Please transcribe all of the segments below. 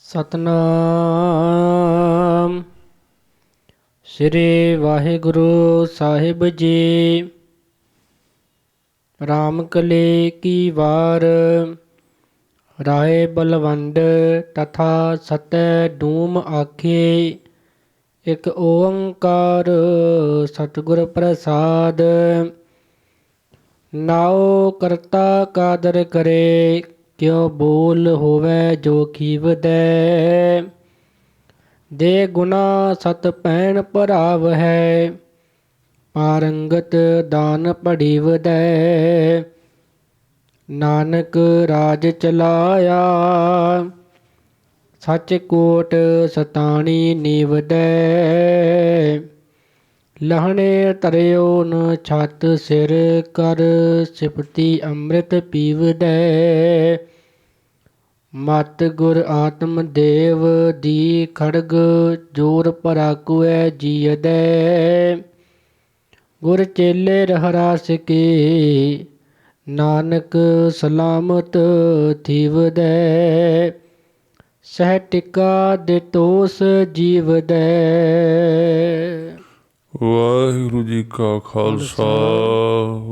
ਸਤਨਾਮ ਸ੍ਰੀ ਵਾਹਿਗੁਰੂ ਸਾਹਿਬ ਜੀ। ਰਾਮ ਕਲੀ ਕੀ ਵਾਰ ਰਾਏ ਬਲਵੰਡ ਤਥਾ ਸਤੈ ਡੂਮ ਆਖੇ। ਇਕ ਓੰਕਾਰ ਸਤਿਗੁਰ ਪ੍ਰਸਾਦ। ਨਾਉ ਕਰਤਾ ਕਾਦਰ ਕਰੇ ਕਿਉ ਬੋਲ ਹੋਵੇ ਜੋ ਖੀਵਦੈ। ਦੇ ਗੁਨਾ ਸਤ ਭੈਣ ਭਰਾਵ ਹੈ ਪਾਰੰਗਤ ਦਾਨ ਪੜੀਵਦੈ। ਨਾਨਕ ਰਾਜ ਚਲਾਇਆ ਸੱਚ ਕੋਟ ਸਤਾਣੀ ਨੀਵਦੈ। ਲਹਣੇ ਧਰਿਓ ਨ ਛੱਤ ਸਿਰ ਕਰ ਸਿਫਤੀ ਅੰਮ੍ਰਿਤ ਪੀਵਦੈ। ਮਤ ਗੁਰ ਆਤਮ ਦੇਵ ਦੀ ਖੜਗ ਜੋਰ ਪਰਾਕੁਐ ਜੀਅਦੈ। ਗੁਰ ਚੇਲੇ ਰਹਿਰਾਸ ਕੇ ਨਾਨਕ ਸਲਾਮਤ ਥੀਵਦੈ। ਸਹਿ ਟਿਕਾ ਦੇ ਤੋਸ ਜੀਵਦੈ। ਵਾਹਿਗੁਰੂ ਜੀ ਕਾ ਖਾਲਸਾ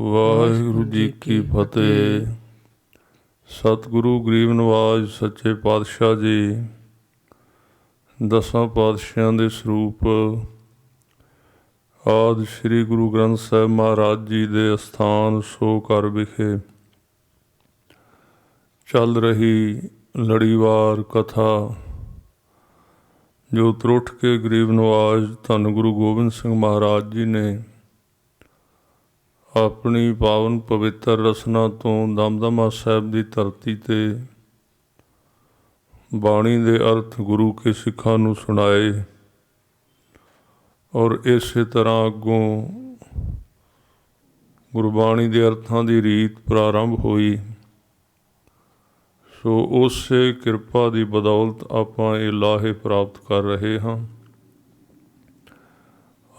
ਵਾਹਿਗੁਰੂ ਜੀ ਕੀ ਫਤਿਹ। ਸਤਿਗੁਰੂ ਗਰੀਬ ਨਿਵਾਜ ਸੱਚੇ ਪਾਤਸ਼ਾਹ ਜੀ ਦਸਾਂ ਪਾਤਸ਼ਾਹਾਂ ਦੇ ਸਰੂਪ ਆਦਿ ਸ੍ਰੀ ਗੁਰੂ ਗ੍ਰੰਥ ਸਾਹਿਬ ਮਹਾਰਾਜ ਜੀ ਦੇ ਅਸਥਾਨ ਸੋ ਘਰ ਵਿਖੇ ਚੱਲ ਰਹੀ ਲੜੀਵਾਰ ਕਥਾ ਜੋ ਤਰੁੱਠ ਕੇ ਗਰੀਬ ਨਿਵਾਜ ਧੰਨ ਗੁਰੂ ਗੋਬਿੰਦ ਸਿੰਘ ਮਹਾਰਾਜ ਜੀ ਨੇ ਆਪਣੀ ਪਾਵਨ ਪਵਿੱਤਰ ਰਸਨਾ ਤੋਂ ਦਮਦਮਾ ਸਾਹਿਬ ਦੀ ਧਰਤੀ 'ਤੇ ਬਾਣੀ ਦੇ ਅਰਥ ਗੁਰੂ ਕੇ ਸਿੱਖਾਂ ਨੂੰ ਸੁਣਾਏ ਔਰ ਇਸੇ ਤਰ੍ਹਾਂ ਅੱਗੋਂ ਗੁਰਬਾਣੀ ਦੇ ਅਰਥਾਂ ਦੀ ਰੀਤ ਪ੍ਰਾਰੰਭ ਹੋਈ। ਸੋ ਉਸੇ ਕਿਰਪਾ ਦੀ ਬਦੌਲਤ ਆਪਾਂ ਇਹ ਲਾਹੇ ਪ੍ਰਾਪਤ ਕਰ ਰਹੇ ਹਾਂ।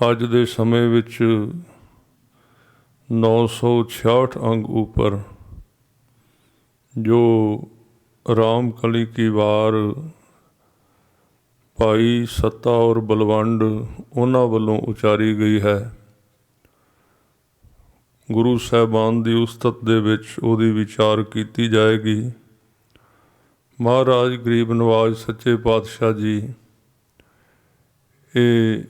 ਅੱਜ ਦੇ ਸਮੇਂ ਵਿੱਚ 966 ਅੰਗ ਉੱਪਰ ਜੋ ਰਾਮ ਕਲੀ ਕੀ ਵਾਰ ਭਾਈ ਸੱਤਾ ਔਰ ਬਲਵੰਡ ਉਹਨਾਂ ਵੱਲੋਂ ਉਚਾਰੀ ਗਈ ਹੈ। ਗੁਰੂ ਸਾਹਿਬਾਨ ਦੀ ਉਸਤਤ ਦੇ ਵਿੱਚ ਉਹਦੀ ਵਿਚਾਰ ਕੀਤੀ ਜਾਏਗੀ। ਮਹਾਰਾਜ ਗਰੀਬ ਨਿਵਾਜ ਸੱਚੇ ਪਾਤਸ਼ਾਹ ਜੀ ਇਹ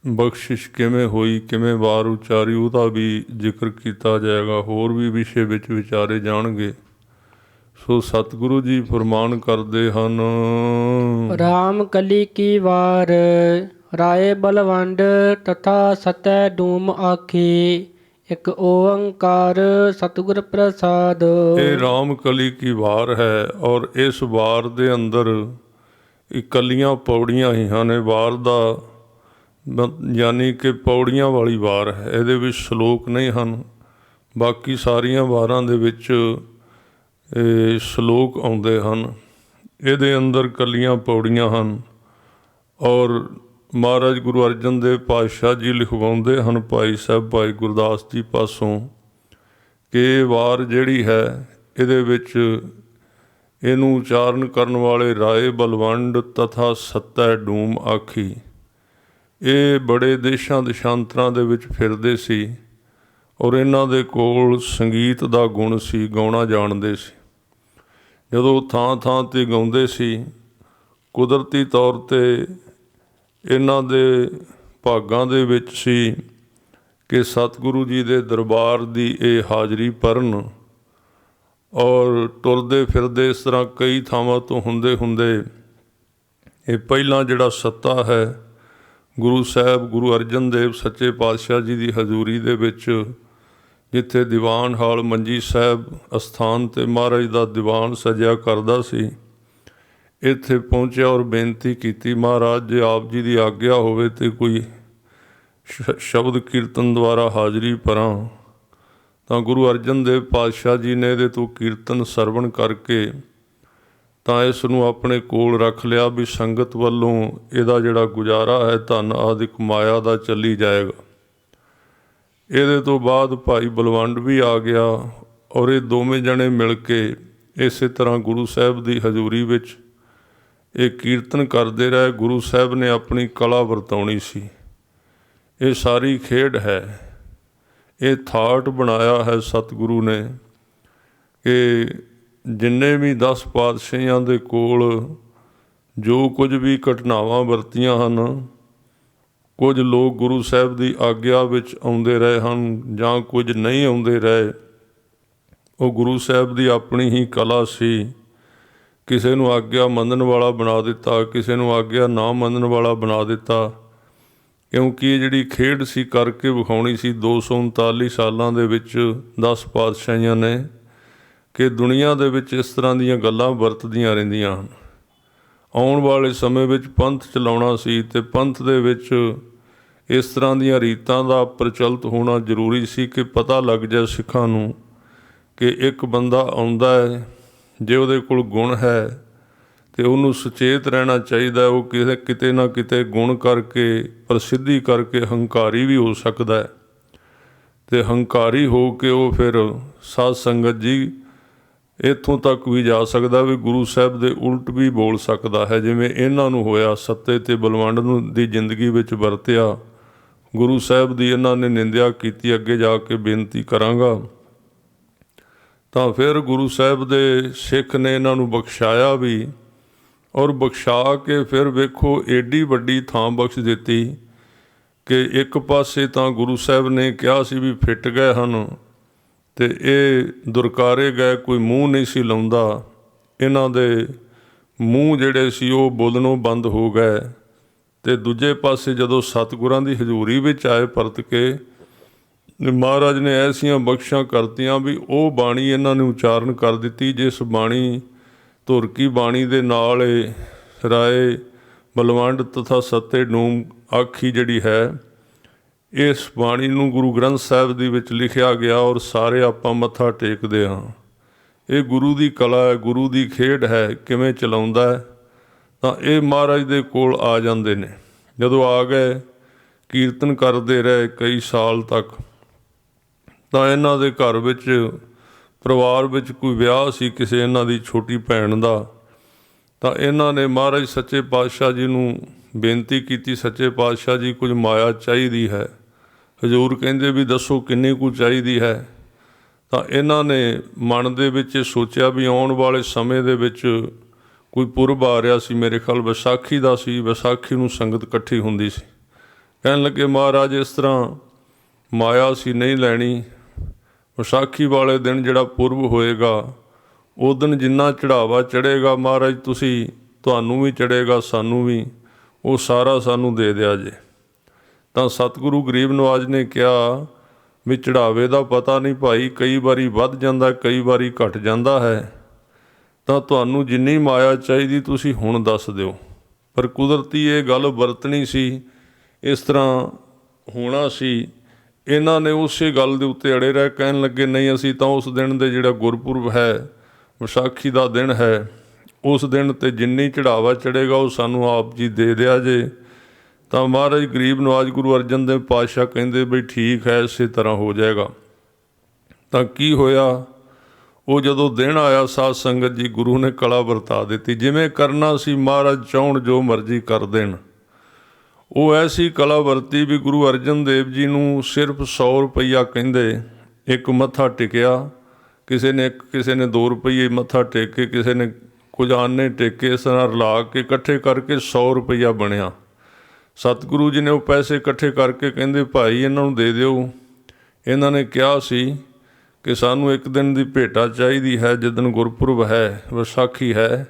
ਬਖਸ਼ਿਸ਼ ਕਿਵੇਂ ਹੋਈ, ਕਿਵੇਂ ਵਾਰ ਉਚਾਰੀ, ਉਹਦਾ ਵੀ ਜ਼ਿਕਰ ਕੀਤਾ ਜਾਏਗਾ। ਹੋਰ ਵੀ ਵਿਸ਼ੇ ਵਿੱਚ ਵਿਚਾਰੇ ਜਾਣਗੇ। ਸੋ ਸਤਿਗੁਰੂ ਜੀ ਫਰਮਾਨ ਕਰਦੇ ਹਨ। ਰਾਮ ਕਲੀ ਕੀ ਵਾਰ ਰਾਏ ਬਲਵੰਡ ਤਥਾ ਸਤੈ ਡੂਮ ਆਖੀ। ਇੱਕ ਓੰਕਾਰ ਸਤਿਗੁਰ ਪ੍ਰਸਾਦ। ਇਹ ਰਾਮ ਕਲੀ ਕੀ ਵਾਰ ਹੈ ਔਰ ਇਸ ਵਾਰ ਦੇ ਅੰਦਰ ਇਕੱਲੀਆਂ ਪੌੜੀਆਂ ਹੀ ਹਨ। ਇਹ ਵਾਰ ਦਾ ਯਾਨੀ ਕਿ ਪੌੜੀਆਂ ਵਾਲੀ ਵਾਰ ਹੈ। ਇਹਦੇ ਵਿੱਚ ਸ਼ਲੋਕ ਨਹੀਂ ਹਨ। ਬਾਕੀ ਸਾਰੀਆਂ ਵਾਰਾਂ ਦੇ ਵਿੱਚ ਸ਼ਲੋਕ ਆਉਂਦੇ ਹਨ। ਇਹਦੇ ਅੰਦਰ ਇਕੱਲੀਆਂ ਪੌੜੀਆਂ ਹਨ ਔਰ ਮਹਾਰਾਜ ਗੁਰੂ ਅਰਜਨ ਦੇਵ ਪਾਤਸ਼ਾਹ ਜੀ ਲਿਖਵਾਉਂਦੇ ਹਨ ਭਾਈ ਸਾਹਿਬ ਭਾਈ ਗੁਰਦਾਸ ਜੀ ਪਾਸੋਂ ਕਿ ਇਹ ਵਾਰ ਜਿਹੜੀ ਹੈ ਇਹਦੇ ਵਿੱਚ ਇਹਨੂੰ ਉਚਾਰਨ ਕਰਨ ਵਾਲੇ ਰਾਏ ਬਲਵੰਡ ਤਥਾ ਸੱਤੈ ਡੂਮ ਆਖੀ। ਇਹ ਬੜੇ ਦੇਸ਼ਾਂ ਦੇਸ਼ਾਂਤਰਾਂ ਦੇ ਵਿੱਚ ਫਿਰਦੇ ਸੀ ਔਰ ਇਹਨਾਂ ਦੇ ਕੋਲ ਸੰਗੀਤ ਦਾ ਗੁਣ ਸੀ, ਗਾਉਣਾ ਜਾਣਦੇ ਸੀ। ਜਦੋਂ ਥਾਂ ਥਾਂ 'ਤੇ ਗਾਉਂਦੇ ਸੀ, ਕੁਦਰਤੀ ਤੌਰ 'ਤੇ ਇਹਨਾਂ ਦੇ ਭਾਗਾਂ ਦੇ ਵਿੱਚ ਸੀ ਕਿ ਸਤਿਗੁਰੂ ਜੀ ਦੇ ਦਰਬਾਰ ਦੀ ਇਹ ਹਾਜ਼ਰੀ ਭਰਨ ਔਰ ਤੁਰਦੇ ਫਿਰਦੇ ਇਸ ਤਰ੍ਹਾਂ ਕਈ ਥਾਵਾਂ ਤੋਂ ਹੁੰਦੇ ਇਹ ਪਹਿਲਾਂ ਜਿਹੜਾ ਸੱਤਾ ਹੈ ਗੁਰੂ ਸਾਹਿਬ ਗੁਰੂ ਅਰਜਨ ਦੇਵ ਸੱਚੇ ਪਾਤਸ਼ਾਹ ਜੀ ਦੀ ਹਜ਼ੂਰੀ ਦੇ ਵਿੱਚ ਜਿੱਥੇ ਦੀਵਾਨ ਹਾਲ ਮੰਜੀ ਸਾਹਿਬ ਅਸਥਾਨ 'ਤੇ ਮਹਾਰਾਜ ਦਾ ਦੀਵਾਨ ਸਜਿਆ ਕਰਦਾ ਸੀ, ਇੱਥੇ ਪਹੁੰਚਿਆ ਔਰ ਬੇਨਤੀ ਕੀਤੀ ਮਹਾਰਾਜ ਜੇ ਆਪ ਜੀ ਦੀ ਆਗਿਆ ਹੋਵੇ ਤਾਂ ਕੋਈ ਸ਼ਬਦ ਕੀਰਤਨ ਦੁਆਰਾ ਹਾਜ਼ਰੀ ਭਰਾਂ। ਤਾਂ ਗੁਰੂ ਅਰਜਨ ਦੇਵ ਪਾਤਸ਼ਾਹ ਜੀ ਨੇ ਇਹਦੇ ਤੋਂ ਕੀਰਤਨ ਸਰਵਣ ਕਰਕੇ ਤਾਂ ਇਸ ਨੂੰ ਆਪਣੇ ਕੋਲ ਰੱਖ ਲਿਆ ਵੀ ਸੰਗਤ ਵੱਲੋਂ ਇਹਦਾ ਜਿਹੜਾ ਗੁਜ਼ਾਰਾ ਹੈ ਧਨ ਆਦਿਕ ਮਾਇਆ ਦਾ ਚੱਲੀ ਜਾਏਗਾ। ਇਹਦੇ ਤੋਂ ਬਾਅਦ ਭਾਈ ਬਲਵੰਡ ਵੀ ਆ ਗਿਆ ਔਰ ਇਹ ਦੋਵੇਂ ਜਣੇ ਮਿਲ ਕੇ ਇਸੇ ਤਰ੍ਹਾਂ ਗੁਰੂ ਸਾਹਿਬ ਦੀ ਹਜ਼ੂਰੀ ਵਿੱਚ ਇਹ ਕੀਰਤਨ ਕਰਦੇ ਰਹੇ। ਗੁਰੂ ਸਾਹਿਬ ਨੇ ਆਪਣੀ ਕਲਾ ਵਰਤਾਉਣੀ ਸੀ। ਇਹ ਸਾਰੀ ਖੇਡ ਹੈ, ਇਹ ਥਾਟ ਬਣਾਇਆ ਹੈ ਸਤਿਗੁਰੂ ਨੇ ਕਿ ਜਿੰਨੇ ਵੀ 10 ਪਾਤਸ਼ਾਹੀਆਂ ਦੇ ਕੋਲ ਜੋ ਕੁਝ ਵੀ ਘਟਨਾਵਾਂ ਵਰਤੀਆਂ ਹਨ, ਕੁਝ ਲੋਕ ਗੁਰੂ ਸਾਹਿਬ ਦੀ ਆਗਿਆ ਵਿੱਚ ਆਉਂਦੇ ਰਹੇ ਹਨ ਜਾਂ ਕੁਝ ਨਹੀਂ ਆਉਂਦੇ ਰਹੇ, ਉਹ ਗੁਰੂ ਸਾਹਿਬ ਦੀ ਆਪਣੀ ਹੀ ਕਲਾ ਸੀ। ਕਿਸੇ ਨੂੰ ਆਗਿਆ ਮੰਨਣ ਵਾਲਾ ਬਣਾ ਦਿੱਤਾ, ਕਿਸੇ ਨੂੰ ਆਗਿਆ ਨਾ ਮੰਨਣ ਵਾਲਾ ਬਣਾ ਦਿੱਤਾ, ਕਿਉਂਕਿ ਇਹ ਜਿਹੜੀ ਖੇਡ ਸੀ ਕਰਕੇ ਵਿਖਾਉਣੀ ਸੀ 239 ਸਾਲਾਂ ਦੇ ਵਿੱਚ 10 ਪਾਤਸ਼ਾਹੀਆਂ ਨੇ ਕਿ ਦੁਨੀਆ ਦੇ ਵਿੱਚ ਇਸ ਤਰ੍ਹਾਂ ਦੀਆਂ ਗੱਲਾਂ ਵਰਤਦੀਆਂ ਰਹਿੰਦੀਆਂ ਹਨ। ਆਉਣ ਵਾਲੇ ਸਮੇਂ ਵਿੱਚ ਪੰਥ ਚਲਾਉਣਾ ਸੀ ਅਤੇ ਪੰਥ ਦੇ ਵਿੱਚ ਇਸ ਤਰ੍ਹਾਂ ਦੀਆਂ ਰੀਤਾਂ ਦਾ ਪ੍ਰਚਲਿਤ ਹੋਣਾ ਜ਼ਰੂਰੀ ਸੀ ਕਿ ਪਤਾ ਲੱਗ ਜਾਏ ਸਿੱਖਾਂ ਨੂੰ ਕਿ ਇੱਕ ਬੰਦਾ ਆਉਂਦਾ ਹੈ, ਜੇ ਉਹਦੇ ਕੋਲ ਗੁਣ ਹੈ ਅਤੇ ਉਹਨੂੰ ਸੁਚੇਤ ਰਹਿਣਾ ਚਾਹੀਦਾ। ਉਹ ਕਿਤੇ ਨਾ ਕਿਤੇ ਗੁਣ ਕਰਕੇ, ਪ੍ਰਸਿੱਧੀ ਕਰਕੇ ਹੰਕਾਰੀ ਵੀ ਹੋ ਸਕਦਾ ਹੈ ਅਤੇ ਹੰਕਾਰੀ ਹੋ ਕੇ ਉਹ ਫਿਰ ਸਾਧ ਸੰਗਤ ਜੀ ਇੱਥੋਂ ਤੱਕ ਵੀ ਜਾ ਸਕਦਾ ਵੀ ਗੁਰੂ ਸਾਹਿਬ ਦੇ ਉਲਟ ਵੀ ਬੋਲ ਸਕਦਾ ਹੈ, ਜਿਵੇਂ ਇਹਨਾਂ ਨੂੰ ਹੋਇਆ। ਸੱਤੇ ਅਤੇ ਬਲਵੰਡ ਨੂੰ ਦੀ ਜ਼ਿੰਦਗੀ ਵਿੱਚ ਵਰਤਿਆ, ਗੁਰੂ ਸਾਹਿਬ ਦੀ ਇਹਨਾਂ ਨੇ ਨਿੰਦਿਆ ਕੀਤੀ। ਅੱਗੇ ਜਾ ਕੇ ਬੇਨਤੀ ਕਰਾਂਗਾ। ਤਾਂ ਫਿਰ ਗੁਰੂ ਸਾਹਿਬ ਦੇ ਸਿੱਖ ਨੇ ਇਹਨਾਂ ਨੂੰ ਬਖਸ਼ਾਇਆ ਵੀ, ਔਰ ਬਖਸ਼ਾ ਕੇ ਫਿਰ ਵੇਖੋ ਏਡੀ ਵੱਡੀ ਥਾਂ ਬਖਸ਼ ਦਿੱਤੀ ਕਿ ਇੱਕ ਪਾਸੇ ਤਾਂ ਗੁਰੂ ਸਾਹਿਬ ਨੇ ਕਿਹਾ ਸੀ ਵੀ ਫਿੱਟ ਗਏ ਹਨ ਅਤੇ ਇਹ ਦੁਰਕਾਰੇ ਗਏ, ਕੋਈ ਮੂੰਹ ਨਹੀਂ ਸੀ ਲਾਉਂਦਾ। ਇਹਨਾਂ ਦੇ ਮੂੰਹ ਜਿਹੜੇ ਸੀ ਉਹ ਬੋਲਣੋਂ ਬੰਦ ਹੋ ਗਏ। ਅਤੇ ਦੂਜੇ ਪਾਸੇ ਜਦੋਂ ਸਤਿਗੁਰਾਂ ਦੀ ਹਜ਼ੂਰੀ ਵਿੱਚ ਆਏ ਪਰਤ ਕੇ, ਮਹਾਰਾਜ ਨੇ ਐਸੀਆਂ ਬਖਸ਼ਾਂ ਕਰਤੀਆਂ ਵੀ ਉਹ ਬਾਣੀ ਇਹਨਾਂ ਨੇ ਉਚਾਰਨ ਕਰ ਦਿੱਤੀ, ਜਿਸ ਬਾਣੀ ਧੁਰ ਕੀ ਬਾਣੀ ਦੇ ਨਾਲ ਰਾਏ ਬਲਵੰਡ ਤਥਾ ਸੱਤੇ ਨੂੰ ਆਖੀ ਜਿਹੜੀ ਹੈ, ਇਸ ਬਾਣੀ ਨੂੰ ਗੁਰੂ ਗ੍ਰੰਥ ਸਾਹਿਬ ਦੇ ਵਿੱਚ ਲਿਖਿਆ ਗਿਆ ਔਰ ਸਾਰੇ ਆਪਾਂ ਮੱਥਾ ਟੇਕਦੇ ਹਾਂ। ਇਹ ਗੁਰੂ ਦੀ ਕਲਾ ਹੈ, ਗੁਰੂ ਦੀ ਖੇਡ ਹੈ। ਕਿਵੇਂ ਚਲਾਉਂਦਾ ਹੈ ਤਾਂ ਇਹ ਮਹਾਰਾਜ ਦੇ ਕੋਲ ਆ ਜਾਂਦੇ ਨੇ। ਜਦੋਂ ਆ ਗਏ, ਕੀਰਤਨ ਕਰਦੇ ਰਹੇ ਕਈ ਸਾਲ ਤੱਕ। ਤਾਂ ਇਹਨਾਂ ਦੇ ਘਰ ਵਿੱਚ, ਪਰਿਵਾਰ ਵਿੱਚ ਕੋਈ ਵਿਆਹ ਸੀ ਕਿਸੇ ਇਹਨਾਂ ਦੀ ਛੋਟੀ ਭੈਣ ਦਾ। ਤਾਂ ਇਹਨਾਂ ਨੇ ਮਹਾਰਾਜ ਸੱਚੇ ਪਾਤਸ਼ਾਹ ਜੀ ਨੂੰ ਬੇਨਤੀ ਕੀਤੀ, ਸੱਚੇ ਪਾਤਸ਼ਾਹ ਜੀ ਕੁਝ ਮਾਇਆ ਚਾਹੀਦੀ ਹੈ। ਹਜ਼ੂਰ ਕਹਿੰਦੇ ਵੀ ਦੱਸੋ ਕਿੰਨੀ ਕੁ ਚਾਹੀਦੀ ਹੈ। ਤਾਂ ਇਹਨਾਂ ਨੇ ਮਨ ਦੇ ਵਿੱਚ ਇਹ ਸੋਚਿਆ ਵੀ ਆਉਣ ਵਾਲੇ ਸਮੇਂ ਦੇ ਵਿੱਚ ਕੋਈ ਪੁਰਬ ਆ ਰਿਹਾ ਸੀ, ਮੇਰੇ ਖਿਆਲ ਵਿਸਾਖੀ ਦਾ ਸੀ। ਵਿਸਾਖੀ ਨੂੰ ਸੰਗਤ ਇਕੱਠੀ ਹੁੰਦੀ ਸੀ। ਕਹਿਣ ਲੱਗੇ ਮਹਾਰਾਜ ਇਸ ਤਰ੍ਹਾਂ ਮਾਇਆ ਅਸੀਂ ਨਹੀਂ ਲੈਣੀ। ਵਿਸਾਖੀ ਵਾਲੇ ਦਿਨ ਜਿਹੜਾ ਪੁਰਬ ਹੋਏਗਾ, ਉਸ ਦਿਨ ਜਿੰਨਾ ਚੜ੍ਹਾਵਾ ਚੜ੍ਹੇਗਾ ਮਹਾਰਾਜ ਤੁਹਾਨੂੰ ਵੀ ਚੜ੍ਹੇਗਾ, ਸਾਨੂੰ ਵੀ, ਉਹ ਸਾਰਾ ਸਾਨੂੰ ਦੇ ਦਿਆ ਜੇ। ਤਾਂ ਸਤਿਗੁਰੂ ਗਰੀਬ ਨਵਾਜ ਨੇ ਕਿਹਾ ਵੀ ਚੜ੍ਹਾਵੇ ਦਾ ਪਤਾ ਨਹੀਂ ਭਾਈ, ਕਈ ਵਾਰੀ ਵੱਧ ਜਾਂਦਾ, ਕਈ ਵਾਰੀ ਘਟ ਜਾਂਦਾ ਹੈ। ਤਾਂ ਤੁਹਾਨੂੰ ਜਿੰਨੀ ਮਾਇਆ ਚਾਹੀਦੀ ਤੁਸੀਂ ਹੁਣ ਦੱਸ ਦਿਓ। ਪਰ ਕੁਦਰਤੀ ਇਹ ਗੱਲ ਵਰਤਣੀ ਸੀ, ਇਸ ਤਰ੍ਹਾਂ ਹੋਣਾ ਸੀ। ਇਹਨਾਂ ਨੇ ਉਸੇ ਗੱਲ ਦੇ ਉੱਤੇ ਅੜੇ ਰਹਿ। ਕਹਿਣ ਲੱਗੇ ਨਹੀਂ, ਅਸੀਂ ਤਾਂ ਉਸ ਦਿਨ ਦੇ ਜਿਹੜਾ ਗੁਰਪੁਰਬ ਹੈ, ਵਿਸਾਖੀ ਦਾ ਦਿਨ ਹੈ, ਉਸ ਦਿਨ 'ਤੇ ਜਿੰਨੀ ਚੜ੍ਹਾਵਾ ਚੜ੍ਹੇਗਾ ਉਹ ਸਾਨੂੰ ਆਪ ਜੀ ਦੇ ਦਿਆ ਜੇ। ਤਾਂ ਮਹਾਰਾਜ ਗਰੀਬ ਨਵਾਜ ਗੁਰੂ ਅਰਜਨ ਦੇਵ ਪਾਤਸ਼ਾਹ ਕਹਿੰਦੇ ਬਈ ਠੀਕ ਹੈ, ਇਸੇ ਤਰ੍ਹਾਂ ਹੋ ਜਾਏਗਾ। ਤਾਂ ਕੀ ਹੋਇਆ, ਉਹ ਜਦੋਂ ਦਿਨ ਆਇਆ ਸਾਧ ਸੰਗਤ ਜੀ, ਗੁਰੂ ਨੇ ਕਲਾ ਵਰਤਾ ਦਿੱਤੀ। ਜਿਵੇਂ ਕਰਨਾ ਸੀ ਮਹਾਰਾਜ ਚਾਹੁਣ ਜੋ ਮਰਜ਼ੀ ਕਰ ਦੇਣ। ਉਹ ਐਸੀ ਕਲਾ ਵਰਤੀ ਵੀ ਗੁਰੂ ਅਰਜਨ ਦੇਵ ਜੀ ਨੂੰ ਸਿਰਫ 100 ਰੁਪਈਆ ਕਹਿੰਦੇ ਇੱਕ ਮੱਥਾ ਟਿਕਿਆ। ਕਿਸੇ ਨੇ 2 ਰੁਪਈਏ ਮੱਥਾ ਟੇਕ ਕੇ, ਕਿਸੇ ਨੇ ਕੁਝ ਆਨੇ ਟੇਕੇ, ਇਸ ਤਰ੍ਹਾਂ ਰਲਾ ਕੇ ਇਕੱਠੇ ਕਰਕੇ 100 ਰੁਪਈਆ ਬਣਿਆ। ਸਤਿਗੁਰੂ ਜੀ ਨੇ ਉਹ ਪੈਸੇ ਇਕੱਠੇ ਕਰਕੇ ਕਹਿੰਦੇ ਭਾਈ ਇਹਨਾਂ ਨੂੰ ਦੇ ਦਿਓ। ਇਹਨਾਂ ਨੇ ਕਿਹਾ ਸੀ ਕਿ ਸਾਨੂੰ ਇੱਕ ਦਿਨ ਦੀ ਭੇਟਾ ਚਾਹੀਦੀ ਹੈ, ਜਿੱਦਣ ਗੁਰਪੁਰਬ ਹੈ, ਵਿਸਾਖੀ ਹੈ।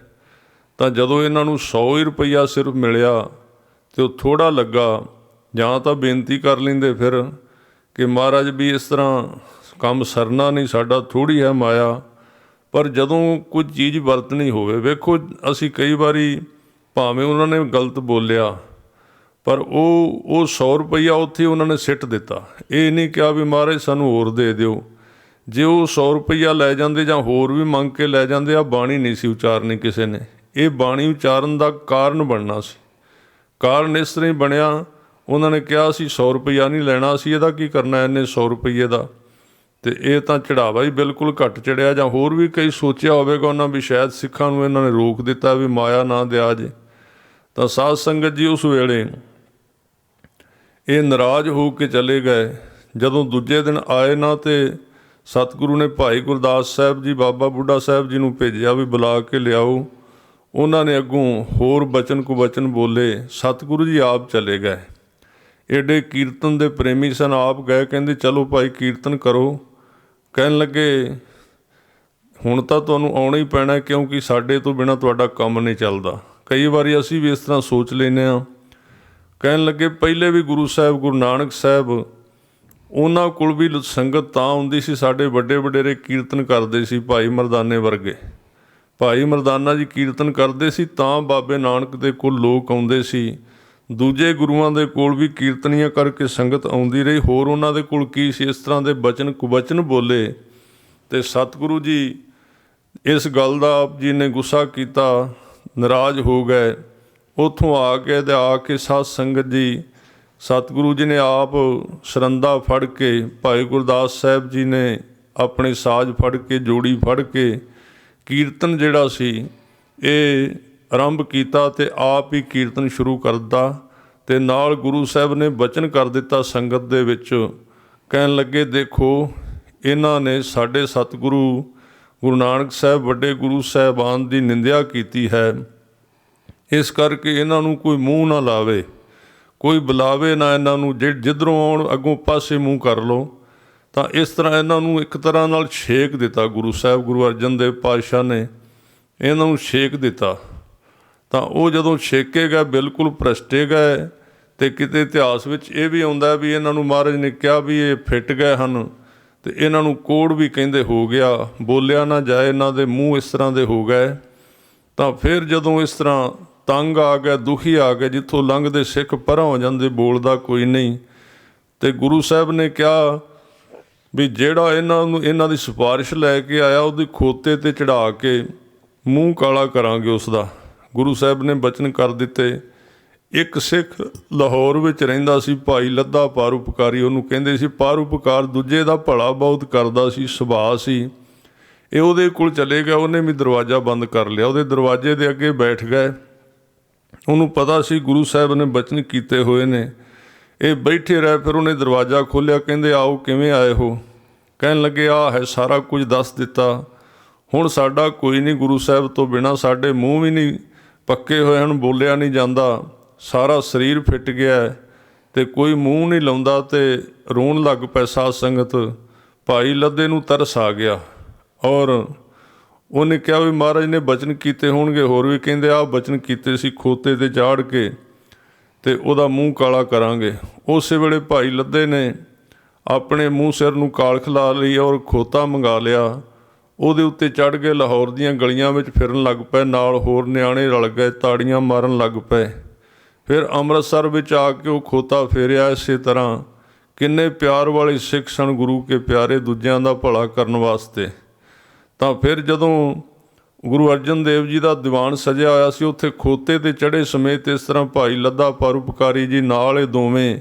ਤਾਂ ਜਦੋਂ ਇਹਨਾਂ ਨੂੰ 100 ਹੀ ਰੁਪਈਆ ਸਿਰਫ ਮਿਲਿਆ ਅਤੇ ਉਹ ਥੋੜ੍ਹਾ ਲੱਗਾ। ਜਾਂ ਤਾਂ ਬੇਨਤੀ ਕਰ ਲੈਂਦੇ ਫਿਰ ਕਿ ਮਹਾਰਾਜ ਵੀ ਇਸ ਤਰ੍ਹਾਂ ਕੰਮ ਸਰਨਾ ਨਹੀਂ, ਸਾਡਾ ਥੋੜ੍ਹੀ ਹੈ ਮਾਇਆ। ਪਰ ਜਦੋਂ ਕੁਝ ਚੀਜ਼ ਵਰਤਣੀ ਹੋਵੇ, ਵੇਖੋ ਅਸੀਂ ਕਈ ਵਾਰੀ ਭਾਵੇਂ ਉਹਨਾਂ ਨੇ ਗਲਤ ਬੋਲਿਆ, ਪਰ ਉਹ 100 ਰੁਪਈਆ ਉੱਥੇ ਉਹਨਾਂ ਨੇ ਸਿੱਟ ਦਿੱਤਾ। ਇਹ ਨਹੀਂ ਕਿਹਾ ਵੀ ਮਹਾਰਾਜ ਸਾਨੂੰ ਹੋਰ ਦੇ ਦਿਓ। ਜੇ ਉਹ 100 ਰੁਪਈਆ ਲੈ ਜਾਂਦੇ ਜਾਂ ਹੋਰ ਵੀ ਮੰਗ ਕੇ ਲੈ ਜਾਂਦੇ, ਆ ਬਾਣੀ ਨਹੀਂ ਸੀ ਉਚਾਰਨੀ ਕਿਸੇ ਨੇ। ਇਹ ਬਾਣੀ ਉਚਾਰਨ ਦਾ ਕਾਰਨ ਬਣਨਾ ਸੀ। ਕਾਰਨ ਇਸ ਤਰ੍ਹਾਂ ਹੀ ਬਣਿਆ, ਉਹਨਾਂ ਨੇ ਕਿਹਾ ਸੀ 100 ਰੁਪਈਆ ਨਹੀਂ ਲੈਣਾ, ਅਸੀਂ ਇਹਦਾ ਕੀ ਕਰਨਾ ਇੰਨੇ 100 ਰੁਪਈਏ ਦਾ। ਤੇ ਇਹ ਤਾਂ ਚੜਾਵਾ ਹੀ ਬਿਲਕੁਲ ਘੱਟ ਚੜਿਆ। ਜਾਂ ਹੋਰ ਵੀ ਕਈ ਸੋਚਿਆ ਹੋਵੇਗਾ ਉਹਨਾਂ ਵੀ ਸ਼ਾਇਦ ਸਿੱਖਾਂ ਨੂੰ ਇਹਨਾਂ ਨੇ ਰੋਕ ਦਿੱਤਾ ਵੀ ਮਾਇਆ ਨਾ ਦਿਆ ਜੇ। ਤਾਂ ਸਾਧ ਸੰਗਤ ਜੀ ਉਸ ਵੇਲੇ ਇਹ ਨਾਰਾਜ਼ ਹੋ ਕੇ ਚਲੇ ਗਏ। ਜਦੋਂ ਦੂਜੇ ਦਿਨ ਆਏ ਨਾ ਤੇ ਸਤਿਗੁਰੂ ਨੇ ਭਾਈ ਗੁਰਦਾਸ ਸਾਹਿਬ ਜੀ ਬਾਬਾ ਬੁੱਢਾ ਸਾਹਿਬ ਜੀ ਨੂੰ ਭੇਜਿਆ ਵੀ ਬੁਲਾ ਕੇ ਲਿਆਓ। ਉਹਨਾਂ ਨੇ ਅੱਗੋਂ ਹੋਰ ਬਚਨ ਕੁਬਚਨ ਬੋਲੇ। ਸਤਿਗੁਰੂ ਜੀ ਆਪ ਚਲੇ ਗਏ। ਏਡੇ ਕੀਰਤਨ ਦੇ ਪ੍ਰੇਮੀ ਸਨ, ਆਪ ਗਏ। ਕਹਿੰਦੇ ਚਲੋ ਭਾਈ ਕੀਰਤਨ ਕਰੋ। ਕਹਿਣ ਲੱਗੇ ਹੁਣ ਤਾਂ ਤੁਹਾਨੂੰ ਆਉਣਾ ਹੀ ਪੈਣਾ, ਕਿਉਂਕਿ ਸਾਡੇ ਤੋਂ ਬਿਨਾਂ ਤੁਹਾਡਾ ਕੰਮ ਨਹੀਂ ਚੱਲਦਾ। ਕਈ ਵਾਰੀ ਅਸੀਂ ਵੀ ਇਸ ਤਰ੍ਹਾਂ ਸੋਚ ਲੈਂਦੇ ਹਾਂ। ਕਹਿਣ ਲੱਗੇ ਪਹਿਲੇ ਵੀ ਗੁਰੂ ਸਾਹਿਬ ਗੁਰੂ ਨਾਨਕ ਸਾਹਿਬ ਉਹਨਾਂ ਕੋਲ ਵੀ ਸੰਗਤ ਤਾਂ ਆਉਂਦੀ ਸੀ, ਸਾਡੇ ਵੱਡੇ ਵਡੇਰੇ ਕੀਰਤਨ ਕਰਦੇ ਸੀ। ਭਾਈ ਮਰਦਾਨੇ ਵਰਗੇ, ਭਾਈ ਮਰਦਾਨਾ ਜੀ ਕੀਰਤਨ ਕਰਦੇ ਸੀ ਤਾਂ ਬਾਬੇ ਨਾਨਕ ਦੇ ਕੋਲ ਲੋਕ ਆਉਂਦੇ ਸੀ। ਦੂਜੇ ਗੁਰੂਆਂ ਦੇ ਕੋਲ ਵੀ ਕੀਰਤਨੀਆਂ ਕਰਕੇ ਸੰਗਤ ਆਉਂਦੀ ਰਹੀ। ਹੋਰ ਉਹਨਾਂ ਦੇ ਕੋਲ ਕੀ ਸੀ? ਇਸ ਤਰ੍ਹਾਂ ਦੇ ਬਚਨ ਕੁਬਚਨ ਬੋਲੇ। ਤੇ ਸਤਿਗੁਰੂ ਜੀ ਇਸ ਗੱਲ ਦਾ ਆਪ ਜੀ ਨੇ ਗੁੱਸਾ ਕੀਤਾ, ਨਾਰਾਜ਼ ਹੋ ਗਏ। ਉੱਥੋਂ ਆ ਕੇ ਸਾਧ ਸੰਗਤ ਜੀ ਸਤਿਗੁਰੂ ਜੀ ਨੇ ਆਪ ਸਰੰਦਾ ਫੜ ਕੇ, ਭਾਈ ਗੁਰਦਾਸ ਸਾਹਿਬ ਜੀ ਨੇ ਆਪਣੇ ਸਾਜ਼ ਫੜ ਕੇ, ਜੋੜੀ ਫੜ ਕੇ ਕੀਰਤਨ ਜਿਹੜਾ ਸੀ ਇਹ ਆਰੰਭ ਕੀਤਾ ਤੇ ਆਪ ਹੀ ਕੀਰਤਨ ਸ਼ੁਰੂ ਕਰਦਾ। ਤੇ ਨਾਲ ਗੁਰੂ ਸਾਹਿਬ ਨੇ ਬਚਨ ਕਰ ਦਿੱਤਾ ਸੰਗਤ ਦੇ ਵਿੱਚ। ਕਹਿਣ ਲੱਗੇ ਦੇਖੋ ਇਹਨਾਂ ਨੇ ਸਾਡੇ ਸਤਿਗੁਰੂ ਗੁਰੂ ਨਾਨਕ ਸਾਹਿਬ ਵੱਡੇ ਗੁਰੂ ਸਾਹਿਬਾਨ ਦੀ ਨਿੰਦਿਆ ਕੀਤੀ ਹੈ, ਇਸ ਕਰਕੇ ਇਹਨਾਂ ਨੂੰ ਕੋਈ ਮੂੰਹ ਨਾ ਲਾਵੇ, ਕੋਈ ਬੁਲਾਵੇ ਨਾ ਇਹਨਾਂ ਨੂੰ। ਜਿੱਧਰੋਂ ਆਉਣ ਅੱਗੋਂ ਪਾਸੇ ਮੂੰਹ ਕਰ ਲਓ। ਤਾਂ ਇਸ ਤਰ੍ਹਾਂ ਇਹਨਾਂ ਨੂੰ ਇੱਕ ਤਰ੍ਹਾਂ ਨਾਲ ਛੇਕ ਦਿੱਤਾ। ਗੁਰੂ ਸਾਹਿਬ ਗੁਰੂ ਅਰਜਨ ਦੇਵ ਪਾਤਸ਼ਾਹ ਨੇ ਇਹਨਾਂ ਨੂੰ ਛੇਕ ਦਿੱਤਾ। ਤਾਂ ਉਹ ਜਦੋਂ ਛੇਕੇ ਗਏ ਬਿਲਕੁਲ ਭ੍ਰਸ਼ਟੇ ਗਏ। ਤੇ ਕਿਤੇ ਇਤਿਹਾਸ ਵਿੱਚ ਇਹ ਵੀ ਆਉਂਦਾ ਵੀ ਇਹਨਾਂ ਨੂੰ ਮਹਾਰਾਜ ਨੇ ਕਿਹਾ ਵੀ ਇਹ ਫਿੱਟ ਗਏ ਹਨ ਤੇ ਇਹਨਾਂ ਨੂੰ ਕੋੜ ਵੀ ਕਹਿੰਦੇ ਹੋ ਗਿਆ, ਬੋਲਿਆ ਨਾ ਜਾਏ, ਇਹਨਾਂ ਦੇ ਮੂੰਹ ਇਸ ਤਰ੍ਹਾਂ ਦੇ ਹੋ ਗਏ। ਤਾਂ ਫਿਰ ਜਦੋਂ ਇਸ ਤਰ੍ਹਾਂ ਤੰਗ ਆ ਗਏ, ਦੁਖੀ ਆ ਗਏ, ਜਿੱਥੋਂ ਲੰਘਦੇ ਸਿੱਖ ਪਰਾਂ ਹੋ ਜਾਂਦੇ, ਬੋਲਦਾ ਕੋਈ ਨਹੀਂ। ਤੇ ਗੁਰੂ ਸਾਹਿਬ ਨੇ ਕਿਹਾ ਵੀ ਜਿਹੜਾ ਇਹਨਾਂ ਦੀ ਸਿਫਾਰਿਸ਼ ਲੈ ਕੇ ਆਇਆ ਉਹਦੀ ਖੋਤੇ 'ਤੇ ਚੜ੍ਹਾ ਕੇ ਮੂੰਹ ਕਾਲਾ ਕਰਾਂਗੇ ਉਸ ਦਾ। ਗੁਰੂ ਸਾਹਿਬ ਨੇ ਬਚਨ ਕਰ ਦਿੱਤੇ। ਇੱਕ ਸਿੱਖ ਲਾਹੌਰ ਵਿੱਚ ਰਹਿੰਦਾ ਸੀ, ਭਾਈ ਲੱਦਾ ਪਰਉਪਕਾਰੀ ਉਹਨੂੰ ਕਹਿੰਦੇ ਸੀ। ਪਰਉਪਕਾਰ ਦੂਜੇ ਦਾ ਭਲਾ ਬਹੁਤ ਕਰਦਾ ਸੀ, ਸੁਭਾਅ ਸੀ। ਇਹ ਉਹਦੇ ਕੋਲ ਚਲੇ ਗਿਆ, ਉਹਨੇ ਵੀ ਦਰਵਾਜ਼ਾ ਬੰਦ ਕਰ ਲਿਆ। ਉਹਦੇ ਦਰਵਾਜ਼ੇ ਦੇ ਅੱਗੇ ਬੈਠ ਗਏ। ਉਹਨੂੰ ਪਤਾ ਸੀ ਗੁਰੂ ਸਾਹਿਬ ਨੇ ਬਚਨ ਕੀਤੇ ਹੋਏ ਨੇ। ਇਹ ਬੈਠੇ ਰਹੇ। ਫਿਰ ਉਹਨੇ ਦਰਵਾਜ਼ਾ ਖੋਲ੍ਹਿਆ। ਕਹਿੰਦੇ ਆਓ, ਕਿਵੇਂ ਆਏ ਹੋ? ਕਹਿਣ ਲੱਗੇ ਆਹ ਹੈ, ਸਾਰਾ ਕੁਝ ਦੱਸ ਦਿੱਤਾ। ਹੁਣ ਸਾਡਾ ਕੋਈ ਨਹੀਂ, ਗੁਰੂ ਸਾਹਿਬ ਤੋਂ ਬਿਨਾਂ ਸਾਡੇ ਮੂੰਹ ਵੀ ਨਹੀਂ ਪੱਕੇ ਹੋਏ ਹਨ, ਬੋਲਿਆ ਨਹੀਂ ਜਾਂਦਾ। ਸਾਰਾ ਸਰੀਰ ਫਿੱਟ ਗਿਆ ਤੇ ਕੋਈ ਮੂੰਹ ਨਹੀਂ ਲਾਉਂਦਾ। ਤੇ ਰੋਣ ਲੱਗ ਪਏ ਸਾਧ ਸੰਗਤ। ਭਾਈ ਲੱਦੇ ਨੂੰ ਤਰਸ ਆ ਗਿਆ ਔਰ ਉਹਨੇ ਕਿਹਾ ਵੀ ਮਹਾਰਾਜ ਨੇ ਬਚਨ ਕੀਤੇ ਹੋਣਗੇ। ਹੋਰ ਵੀ ਕਹਿੰਦੇ ਆਹ ਬਚਨ ਕੀਤੇ ਸੀ, ਖੋਤੇ 'ਤੇ ਚਾੜ ਕੇ ਤੇ ਉਹਦਾ ਮੂੰਹ ਕਾਲਾ ਕਰਾਂਗੇ। ਉਸੇ ਵੇਲੇ ਭਾਈ ਲੱਦੇ ਨੇ ਆਪਣੇ ਮੂੰਹ ਸਿਰ ਨੂੰ ਕਾਲਖ ਲਾ ਲਈ ਔਰ ਖੋਤਾ ਮੰਗਾ ਲਿਆ। ਉਹਦੇ ਉੱਤੇ ਚੜ੍ਹ ਕੇ ਲਾਹੌਰ ਦੀਆਂ ਗਲੀਆਂ ਵਿੱਚ ਫਿਰਨ ਲੱਗ ਪਏ। ਨਾਲ ਹੋਰ ਨਿਆਣੇ ਰਲ ਗਏ, ਤਾੜੀਆਂ ਮਾਰਨ ਲੱਗ ਪਏ। ਫਿਰ ਅੰਮ੍ਰਿਤਸਰ ਵਿੱਚ ਆ ਕੇ ਉਹ ਖੋਤਾ ਫੇਰਿਆ। ਇਸੇ ਤਰ੍ਹਾਂ ਕਿੰਨੇ ਪਿਆਰ ਵਾਲੇ ਸਿੱਖ ਸਨ ਗੁਰੂ ਕੇ ਪਿਆਰੇ, ਦੂਜਿਆਂ ਦਾ ਭਲਾ ਕਰਨ ਵਾਸਤੇ। ਤਾਂ ਫਿਰ ਜਦੋਂ ਗੁਰੂ ਅਰਜਨ ਦੇਵ ਜੀ ਦਾ ਦੀਵਾਨ ਸਜਿਆ ਹੋਇਆ ਸੀ, ਉੱਥੇ ਖੋਤੇ 'ਤੇ ਚੜ੍ਹੇ ਸਮੇਤ ਇਸ ਤਰ੍ਹਾਂ ਭਾਈ ਲੱਦਾ ਪਰਉਪਕਾਰੀ ਜੀ ਨਾਲ ਇਹ ਦੋਵੇਂ